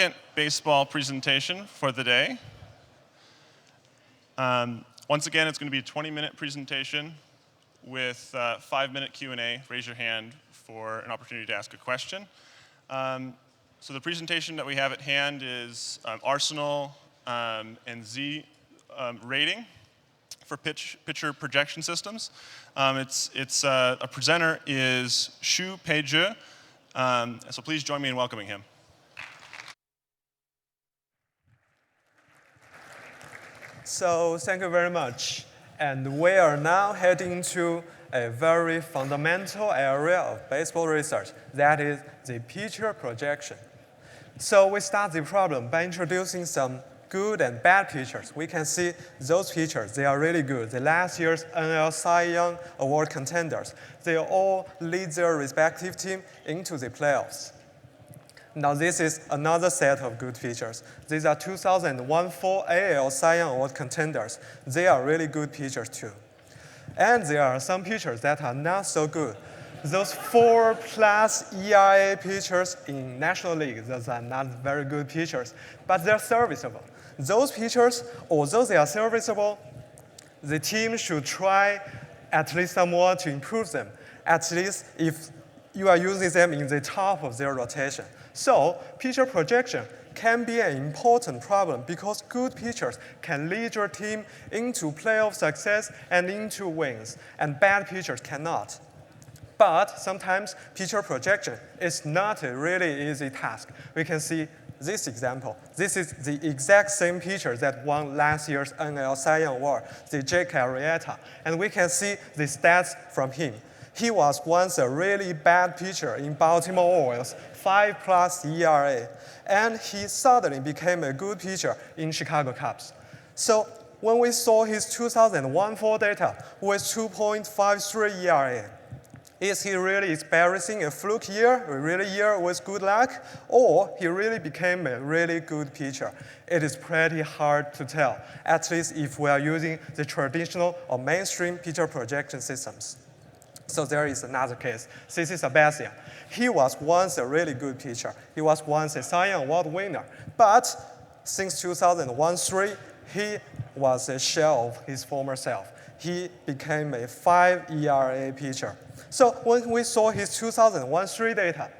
Second baseball presentation for the day. Once again, it's going to be a 20-minute presentation with 5-minute Q&A. Raise your hand for an opportunity to ask a question. So the presentation that we have at hand is Arsenal and Z rating for pitcher projection systems. A presenter is Xu Peizhe. So please join me in welcoming him. So thank you very much. And we are now heading to a very fundamental area of baseball research, that is the pitcher projection. So we start the problem by introducing some good and bad pitchers. We can see those pitchers, they are really good. The last year's NL Cy Young Award contenders, they all lead their respective team into the playoffs. Now this is another set of good pitchers. These are 2001-4 AL Cy Young Award contenders. They are really good pitchers too. And there are some pitchers that are not so good. Those 4+ ERA pitchers in National League, those are not very good pitchers, but they're serviceable. Those pitchers, although they are serviceable, the team should try at least somewhat to improve them, at least if you are using them in the top of their rotation. So pitcher projection can be an important problem because good pitchers can lead your team into playoff success and into wins, and bad pitchers cannot. But sometimes pitcher projection is not a really easy task. We can see this example. This is the exact same pitcher that won last year's NL Cy Young Award, the Jake Arrieta. And we can see the stats from him. He was once a really bad pitcher in Baltimore Orioles, 5+ ERA, and he suddenly became a good pitcher in Chicago Cubs. So when we saw his 2001-4 data with 2.53 ERA, is he really experiencing a fluke year, a really year with good luck, or he really became a really good pitcher? It is pretty hard to tell, at least if we are using the traditional or mainstream pitcher projection systems. So there is another case. CC Sabathia. He was once a really good pitcher. He was once a Cy Young Award winner. But since 2001-3, he was a shell of his former self. He became a 5 ERA pitcher. So when we saw his 2001-3 data,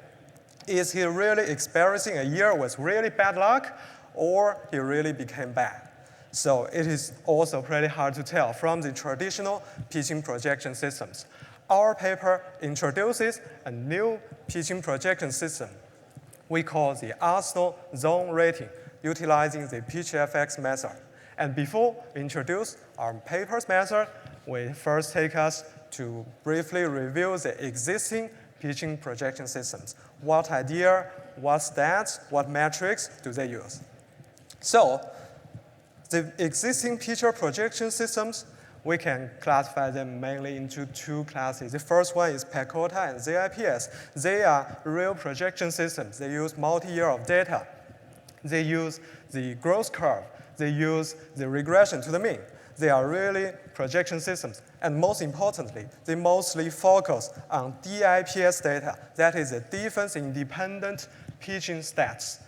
is he really experiencing a year with really bad luck, or he really became bad? So it is also pretty hard to tell from the traditional pitching projection systems. Our paper introduces a new pitching projection system we call the Arsenal zone rating, utilizing the PitchF method. And before we introduce our paper's method, we first take us to briefly review the existing pitching projection systems. What idea, what stats, what metrics do they use? So the existing pitcher projection systems, we can classify them mainly into two classes. The first one is PECOTA and ZIPS. They are real projection systems. They use multi-year of data. They use the growth curve. They use the regression to the mean. They are really projection systems. And most importantly, they mostly focus on DIPS data. That is the defense-independent pitching stats.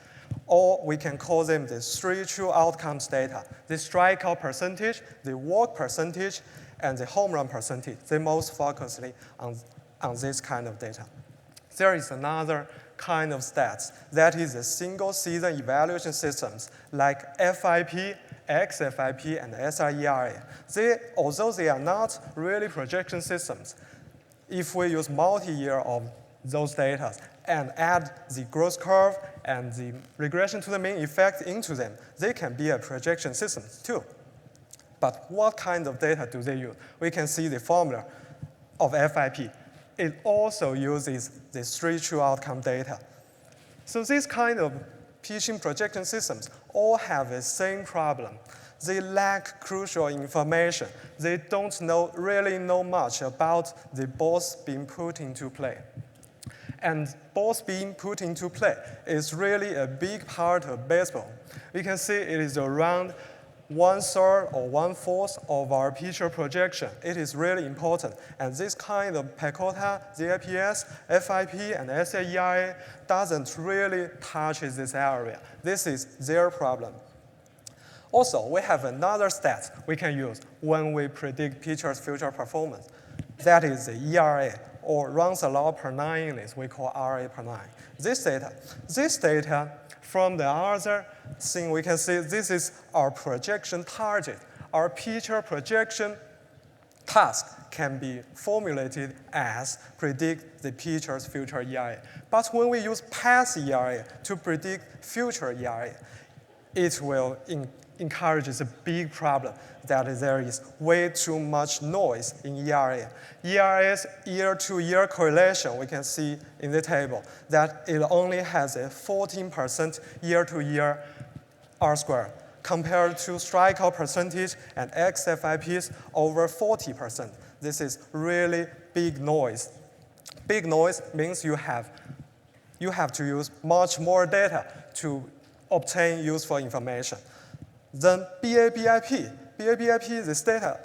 Or we can call them the 3 true outcomes data. The strikeout percentage, the walk percentage, and the home run percentage. They most focus on this kind of data. There is another kind of stats. That is the single season evaluation systems like FIP, xFIP, and SRERA. Although they are not really projection systems, if we use multi-year of those data and add the growth curve and the regression to the mean effect into them, they can be a projection system too. But what kind of data do they use? We can see the formula of FIP. It also uses the 3 true outcome data. So these kind of pitching projection systems all have the same problem. They lack crucial information. They don't really know much about the balls being put into play. And balls being put into play is really a big part of baseball. We can see it is around 1/3 or 1/4 of our picture projection. It is really important. And this kind of Pecota, ZAPS, FIP, and SAERA doesn't really touch this area. This is their problem. Also, we have another stat we can use when we predict picture's future performance. That is the ERA, or runs a lot per 9 units, we call RA per 9. This data from the other thing we can see, this is our projection target. Our picture projection task can be formulated as predict the picture's future ERA. But when we use past ERA to predict future ERA, it will encourages a big problem that there is way too much noise in ERA. ERA's year-to-year correlation, we can see in the table that it only has a 14% year-to-year R-squared compared to strikeout percentage and xFIP's over 40%. This is really big noise. Big noise means you have to use much more data to obtain useful information. Then BABIP,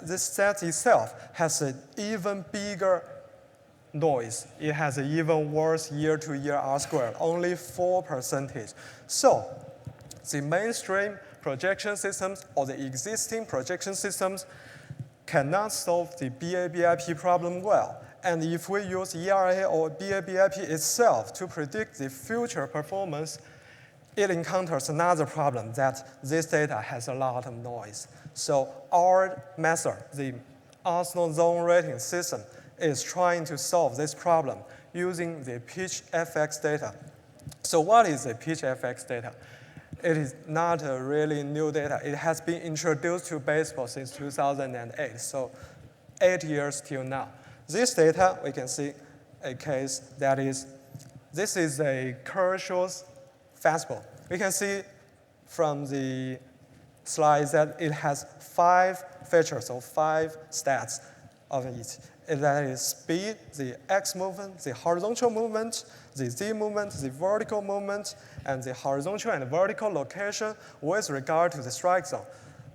this stat itself has an even bigger noise. It has an even worse year-to-year R-squared, only 4%. So the mainstream projection systems or the existing projection systems cannot solve the BABIP problem well. And if we use ERA or BABIP itself to predict the future performance, it encounters another problem that this data has a lot of noise. So our method, the Arsenal zone rating system, is trying to solve this problem using the PitchFX data. So what is the PitchFX data? It is not a really new data. It has been introduced to baseball since 2008, so 8 years till now. This data, we can see a case that is, this is a Kershaw's fastball. We can see from the slides that it has 5 features or 5 stats of it. That is speed, the X movement, the horizontal movement, the Z movement, the vertical movement, and the horizontal and vertical location with regard to the strike zone.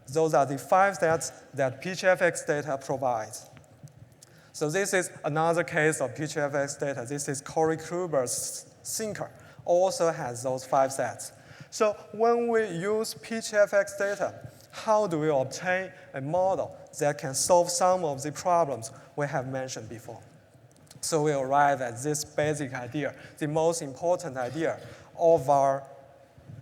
Those are the 5 stats that PitchFX data provides. So this is another case of PitchFX data. This is Corey Kluber's sinker. Also has those 5 stats. So when we use PitchFX data, how do we obtain a model that can solve some of the problems we have mentioned before? So we arrive at this basic idea, the most important idea of our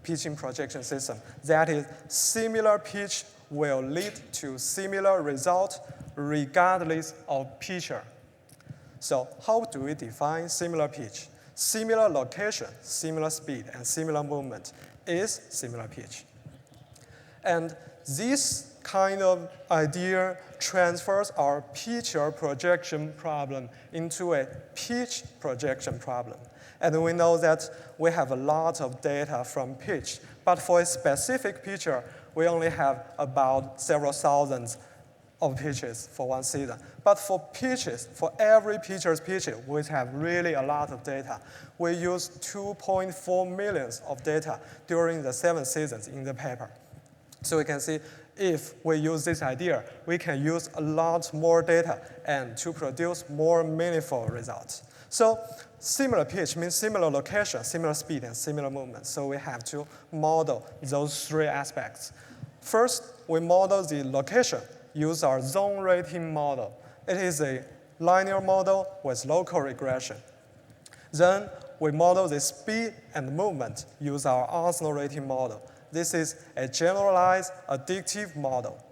pitching projection system. That is, similar pitch will lead to similar result regardless of pitcher. So how do we define similar pitch? Similar location, similar speed, and similar movement is similar pitch. And this kind of idea transfers our pitcher projection problem into a pitch projection problem. And we know that we have a lot of data from pitch, but for a specific pitcher, we only have about several thousands of pitches for one season. But for pitches, for every pitcher's pitches, we have really a lot of data. We use 2.4 million of data during the 7 seasons in the paper. So we can see if we use this idea, we can use a lot more data and to produce more meaningful results. So similar pitch means similar location, similar speed, and similar movement. So we have to model those 3 aspects. First, we model the location, use our zone rating model. It is a linear model with local regression. Then we model the speed and movement, use our Arsenal rating model. This is a generalized addictive model.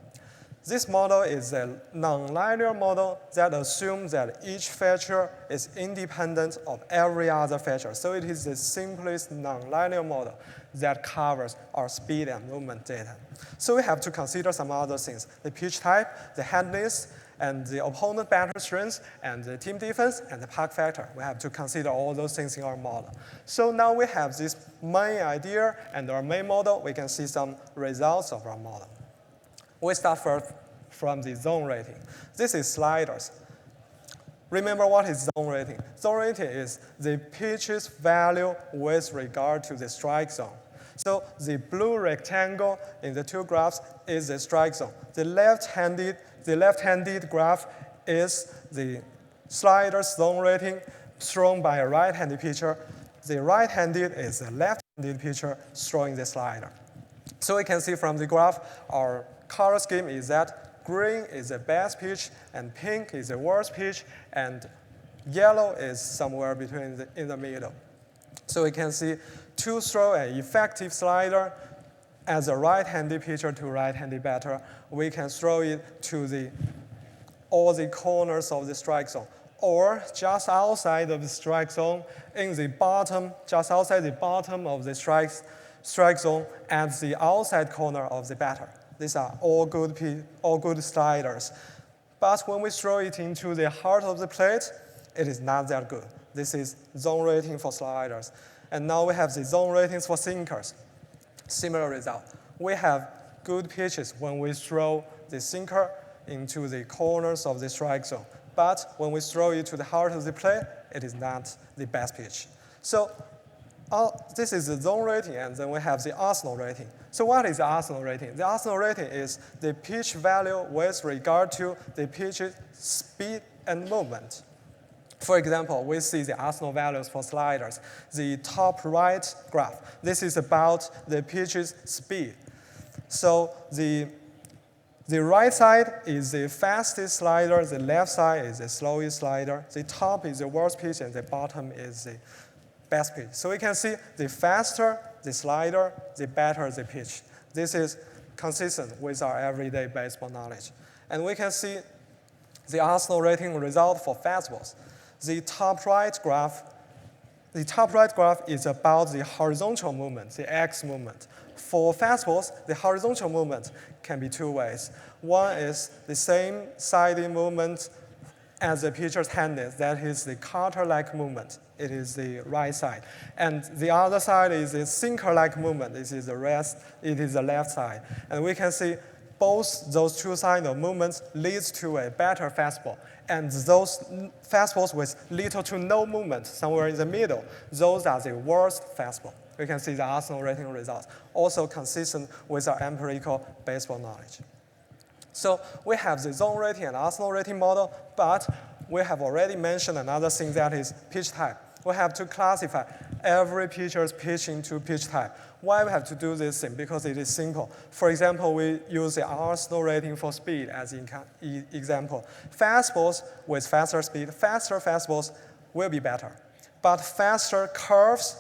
This model is a nonlinear model that assumes that each feature is independent of every other feature. So it is the simplest nonlinear model that covers our speed and movement data. So we have to consider some other things: the pitch type, the handiness, and the opponent batter strength, and the team defense, and the park factor. We have to consider all those things in our model. So now we have this main idea and our main model. We can see some results of our model. We start first from the zone rating. This is sliders. Remember what is zone rating? Zone rating is the pitch's value with regard to the strike zone. So the blue rectangle in the two graphs is the strike zone. The left-handed graph is the slider zone rating thrown by a right-handed pitcher. The right-handed is the left-handed pitcher throwing the slider. So we can see from the graph, our color scheme is that green is the best pitch, and pink is the worst pitch, and yellow is somewhere between in the middle. So we can see to throw an effective slider as a right-handed pitcher to right-handed batter, we can throw it to all the corners of the strike zone, or just outside of the strike zone, in the bottom, just outside the bottom of the strike zone at the outside corner of the batter. These are all good sliders. But when we throw it into the heart of the plate, it is not that good. This is zone rating for sliders. And now we have the zone ratings for sinkers. Similar result. We have good pitches when we throw the sinker into the corners of the strike zone. But when we throw it to the heart of the plate, it is not the best pitch. So this is the zone rating, and then we have the Arsenal rating. So what is the Arsenal rating? The Arsenal rating is the pitch value with regard to the pitch's speed and movement. For example, we see the Arsenal values for sliders. The top right graph, this is about the pitch's speed. So the right side is the fastest slider, the left side is the slowest slider, the top is the worst pitch, and the bottom is the best pitch. So we can see the faster the slider, the better the pitch. This is consistent with our everyday baseball knowledge. And we can see the Arsenal rating result for fastballs. The top right graph is about the horizontal movement, the X movement. For fastballs, the horizontal movement can be two ways. One is the same siding movement as the pitcher's hand is. That is the cutter-like movement. It is the right side. And the other side is the sinker-like movement. It is the left side. And we can see both those two kinds of movements leads to a better fastball. And those fastballs with little to no movement, somewhere in the middle, those are the worst fastball. We can see the Arsenal rating results, also consistent with our empirical baseball knowledge. So we have the zone rating and Arsenal rating model, but we have already mentioned another thing, that is pitch type. We have to classify every pitcher's pitch into pitch type. Why we have to do this thing? Because it is simple. For example, we use the Arsenal rating for speed as an example. Fastballs with faster speed, faster fastballs will be better. But faster curves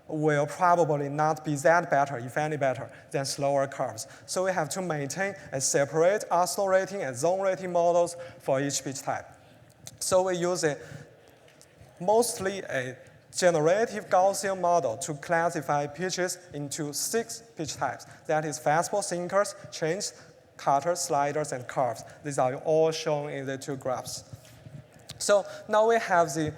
will probably not be that better, if any better, than slower curves. So we have to maintain a separate Arsenal rating and zone rating models for each pitch type. So we use mostly a generative Gaussian model to classify pitches into 6 pitch types. That is fastball, sinkers, changes, cutters, sliders, and curves. These are all shown in the two graphs. So now we have the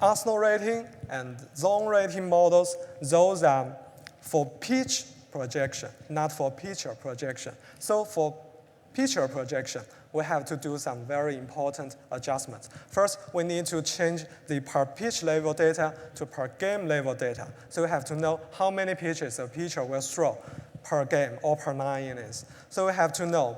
Arsenal rating and zone rating models. Those are for pitch projection, not for pitcher projection. So for pitcher projection, we have to do some very important adjustments. First, we need to change the per pitch level data to per game level data. So we have to know how many pitches a pitcher will throw per game or per 9 innings. So we have to know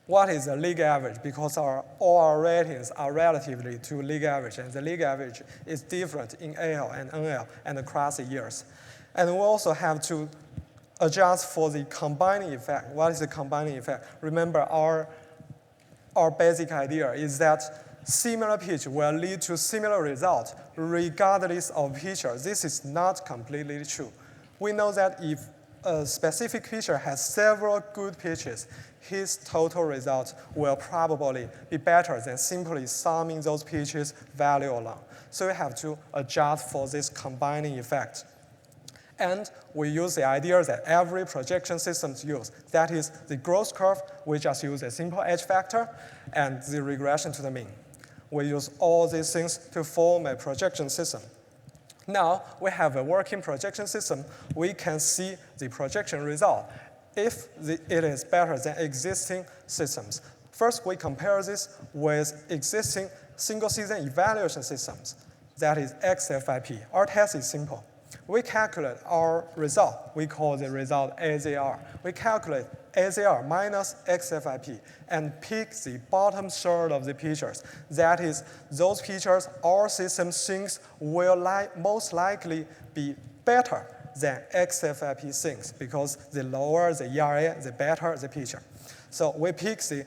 what is the league average, because all our ratings are relatively to league average, and the league average is different in AL and NL and across the years. And we also have to adjust for the combining effect. What is the combining effect? Remember, our basic idea is that similar pitch will lead to similar result regardless of pitcher. This is not completely true. We know that if a specific pitcher has several good pitches, his total result will probably be better than simply summing those pitches value alone. So we have to adjust for this combining effect. And we use the idea that every projection system uses. That is the growth curve, we just use a simple edge factor, and the regression to the mean. We use all these things to form a projection system. Now we have a working projection system. We can see the projection result if it is better than existing systems. First, we compare this with existing single-season evaluation systems. That is xFIP. Our test is simple. We calculate our result. We call the result AZR. We calculate AZR minus xFIP and pick the bottom third of the pictures. That is, those pictures our system thinks will most likely be better than xFIP thinks, because the lower the ERA, the better the picture. So we pick the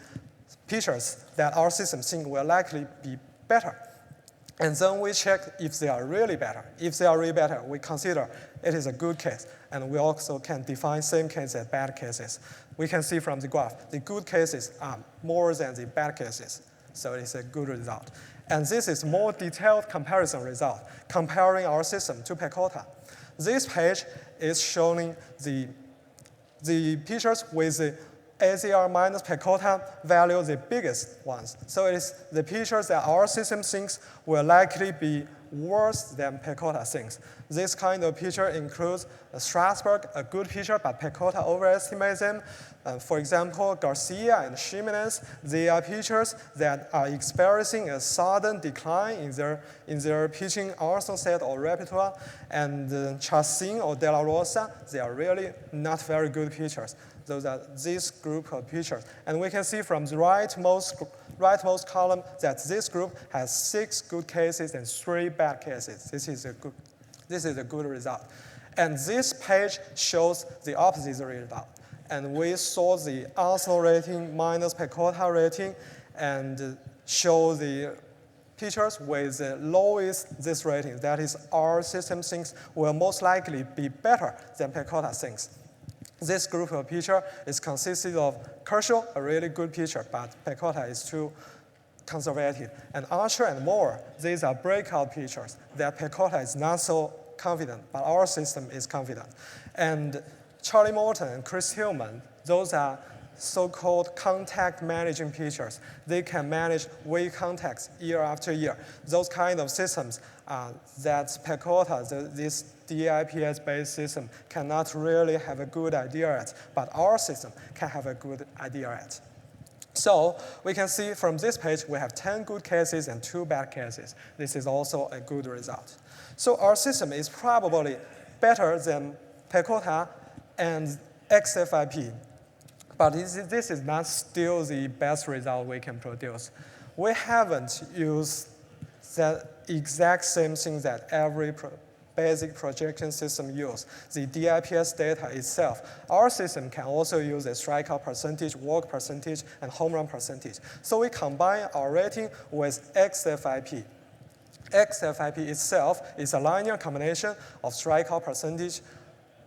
pictures that our system thinks will likely be better. And then we check if they are really better. If they are really better, we consider it is a good case. And we also can define same case as bad cases. We can see from the graph, the good cases are more than the bad cases. So it's a good result. And this is more detailed comparison result, comparing our system to Pecota. This page is showing the pictures with the AZR minus Pecota value, the biggest ones. So it is the pictures that our system thinks will likely be worse than Pecota thinks. This kind of picture includes Strasbourg, a good picture, but Pecota overestimates them. For example, Garcia and Jimenez, they are pictures that are experiencing a sudden decline in their pitching arsenal set or repertoire. And Chassin or De La Rosa, they are really not very good pictures. Those are this group of pictures. And we can see from the rightmost column that this group has 6 good cases and 3 bad cases. This is a good result. And this page shows the opposite result. And we saw the arsenal rating minus Pecota rating and show the pictures with the lowest this rating. That is, our system thinks will most likely be better than Pecota thinks. This group of picture is consisted of Kershaw, a really good picture, but Pecota is too conservative. And Archer and Moore, these are breakout pictures that Pecota is not so confident, but our system is confident. And Charlie Morton and Chris Hillman, those are so-called contact managing pictures. They can manage weak contacts year after year. Those kind of systems that Pecota, this DIPS-based system, cannot really have a good idea at, but our system can have a good idea at. So we can see from this page, we have 10 good cases and 2 bad cases. This is also a good result. So our system is probably better than Pecota and xFIP. But this is not still the best result we can produce. We haven't used the exact same thing that every basic projection system uses, the DIPS data itself. Our system can also use the strikeout percentage, walk percentage, and home run percentage. So we combine our rating with xFIP. xFIP itself is a linear combination of strikeout percentage,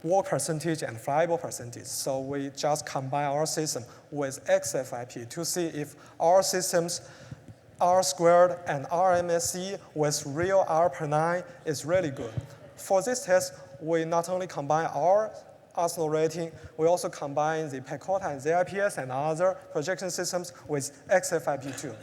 walk percentage, and fly ball percentage. So we just combine our system with xFIP to see if our systems R squared and RMSE with real R per 9 is really good. For this test, we not only combine our arsenal rating, we also combine the Pecota and ZIPS and other projection systems with xFIP too.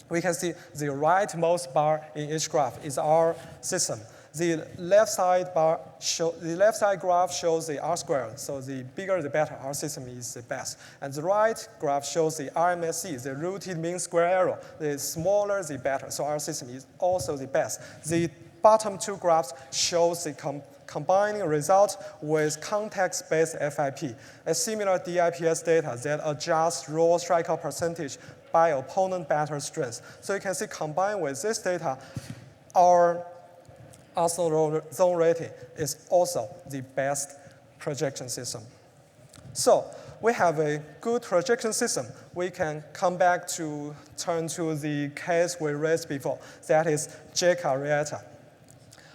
We can see the rightmost bar in each graph is our system. The left side graph shows the R squared, so the bigger the better, our system is the best. And the right graph shows the RMSE, the rooted mean square error. The smaller the better, so our system is also the best. The bottom 2 graphs shows the combining result with context-based FIP, a similar DIPS data that adjusts raw strikeout percentage by opponent batter strength. So you can see combined with this data, our arsenal zone rating is also the best projection system. So we have a good projection system. We can come back to turn to the case we raised before, that is Jake Arrieta.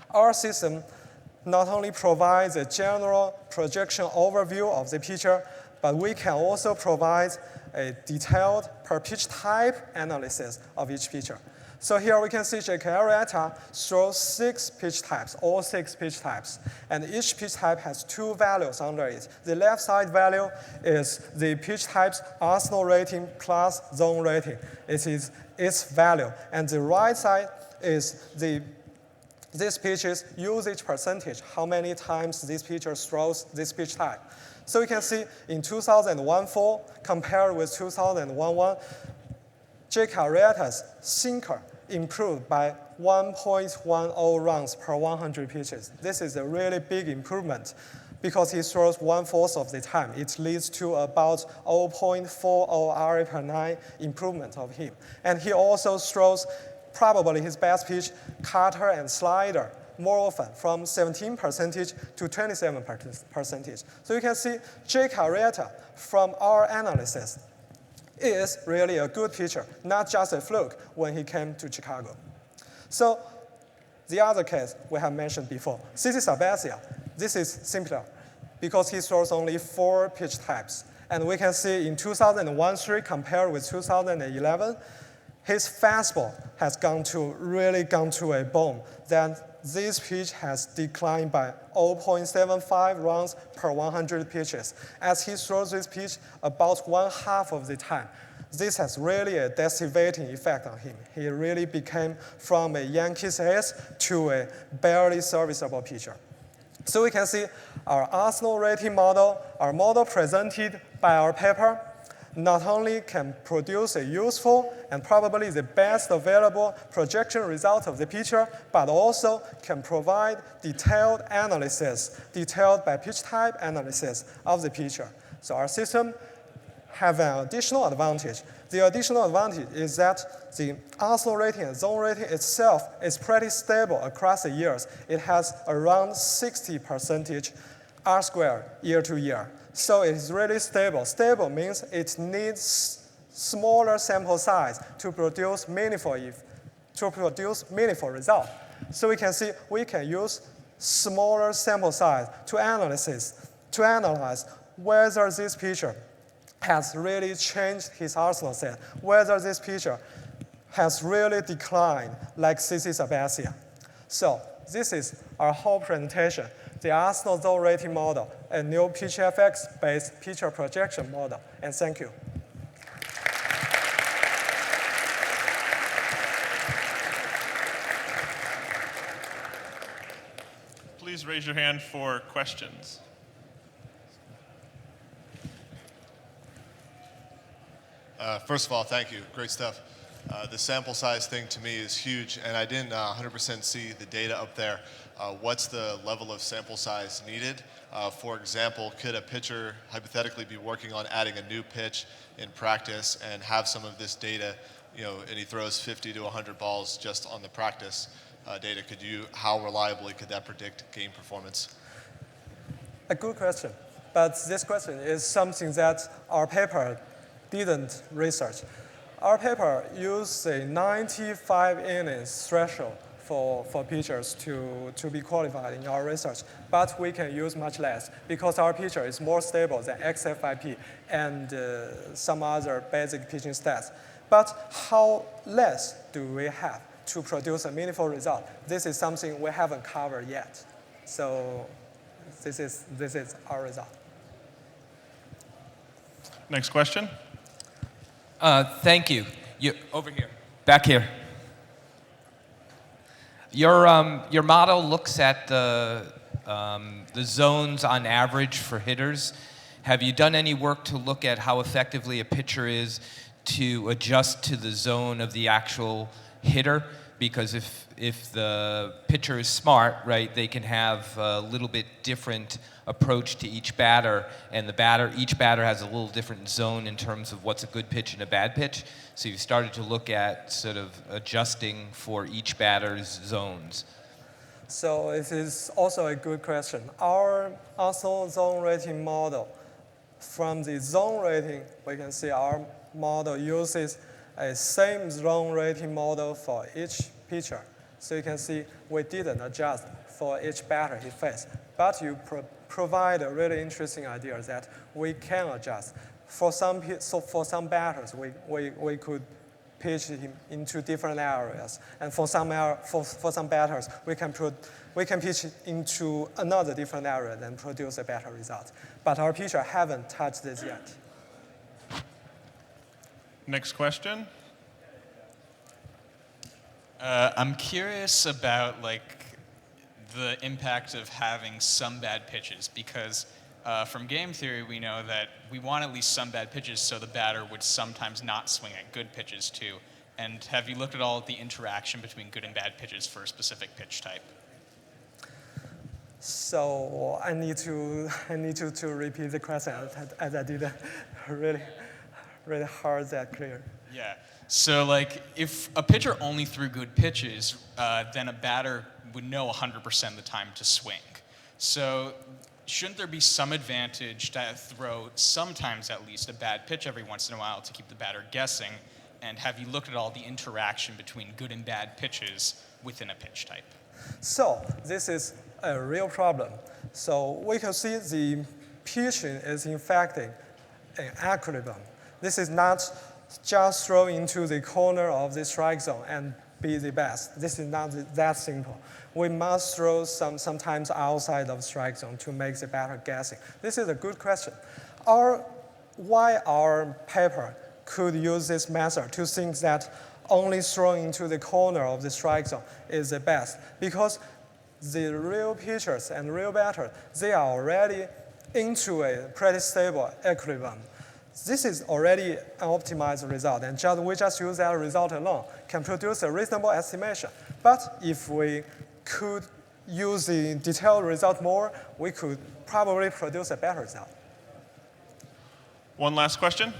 Our system not only provides a general projection overview of the pitcher, but we can also provide a detailed per pitch type analysis of each pitcher. So here we can see Jake Arrieta throws 6 pitch types, all 6 pitch types. And each pitch type has 2 values under it. The left side value is the pitch type's arsenal rating plus zone rating. It is its value. And the right side is this pitch's usage percentage, how many times this pitcher throws this pitch type. So you can see in 2001-4 compared with 2001-1, Jake Arrieta's sinker improved by 1.10 rounds per 100 pitches. This is a really big improvement because he throws 1/4 of the time. It leads to about 0.40 RA per 9 improvement of him. And he also throws probably his best pitch, cutter and slider, more often, from 17% to 27%. So you can see Jake Arrieta, from our analysis, is really a good pitcher, not just a fluke when he came to Chicago. So the other case we have mentioned before, CC Sabathia, this is simpler because he throws only 4 pitch types. And we can see in 2001-3 compared with 2011, his fastball has really gone to a boom. Then this pitch has declined by 0.75 rounds per 100 pitches. As he throws this pitch about 1/2 of the time, this has really a decimating effect on him. He really became from a Yankees ace to a barely serviceable pitcher. So we can see our Arsenal rating model, our model presented by our paper, not only can produce a useful and probably the best available projection result of the pitcher, but also can provide detailed analysis, detailed by pitch type analysis of the pitcher. So our system have an additional advantage. The additional advantage is that the Arsenal rating and zone rating itself is pretty stable across the years. It has around 60% R-squared year to year. So it is really stable. Stable means it needs smaller sample size to produce meaningful result. So we can see we can use smaller sample size to analyze whether this pitcher has really changed his Arsenal set, whether this pitcher has really declined like CC Sabathia. So this is our whole presentation, the Arsenal zone rating model, a new PitchFX-based pitcher projection model. And thank you. Please raise your hand for questions. First of all, thank you. Great stuff. The sample size thing to me is huge, and I didn't 100% see the data up there. What's the level of sample size needed? For example, could a pitcher hypothetically be working on adding a new pitch in practice and have some of this data, and he throws 50 to 100 balls just on the practice data? How reliably could that predict game performance? A good question, but this question is something that our paper didn't research. Our paper used a 95 innings threshold for pitchers to be qualified in our research, but we can use much less because our pitcher is more stable than xFIP and some other basic pitching stats. But how less do we have to produce a meaningful result? This is something we haven't covered yet. So this is our result. Next question. Thank you. Over here, back here. Your model looks at the zones on average for hitters. Have you done any work to look at how effectively a pitcher is to adjust to the zone of the actual hitter? Because if the pitcher is smart, right, they can have a little bit different approach to each batter, and each batter has a little different zone in terms of what's a good pitch and a bad pitch. So you've started to look at sort of adjusting for each batter's zones. So it is also a good question. Our Arsenal zone rating model, from the zone rating, we can see our model uses a same zone rating model for each pitcher. So you can see we didn't adjust for each batter he faced. But you provide a really interesting idea that we can adjust. For some batters, we could pitch him into different areas. And for some batters, we can pitch into another different area and produce a better result. But our pitcher haven't touched this yet. Next question. I'm curious about the impact of having some bad pitches, because from game theory we know that we want at least some bad pitches so the batter would sometimes not swing at good pitches too. And have you looked at all at the interaction between good and bad pitches for a specific pitch type? So I need to repeat the question as I didn't really hard that clear. Yeah. So like if a pitcher only threw good pitches, then a batter would know 100% of the time to swing. So shouldn't there be some advantage to throw sometimes at least a bad pitch every once in a while to keep the batter guessing? And have you looked at all the interaction between good and bad pitches within a pitch type? So this is a real problem. So we can see the pitching is in fact an equilibrium. This is not just throw into the corner of the strike zone and be the best. This is not that simple. We must throw sometimes outside of strike zone to make the batter guessing. This is a good question. Why our paper could use this method to think that only throwing into the corner of the strike zone is the best? Because the real pitchers and real batters, they are already into a pretty stable equilibrium. This is already an optimized result, and we just use that result alone can produce a reasonable estimation. But if we could use the detailed result more, we could probably produce a better result. One last question.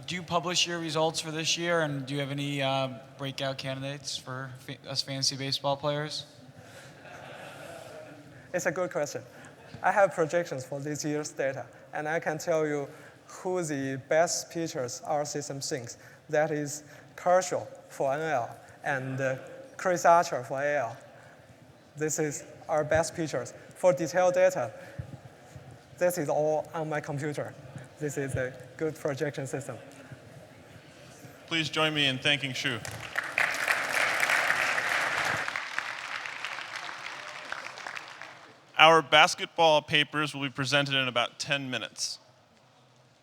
Do you publish your results for this year, and do you have any breakout candidates for us fantasy baseball players? It's a good question. I have projections for this year's data, and I can tell you who the best pitchers our system thinks. That is Kershaw for NL and Chris Archer for AL. This is our best pitchers. For detailed data, this is all on my computer. This is a good projection system. Please join me in thanking Shu. Our basketball papers will be presented in about 10 minutes.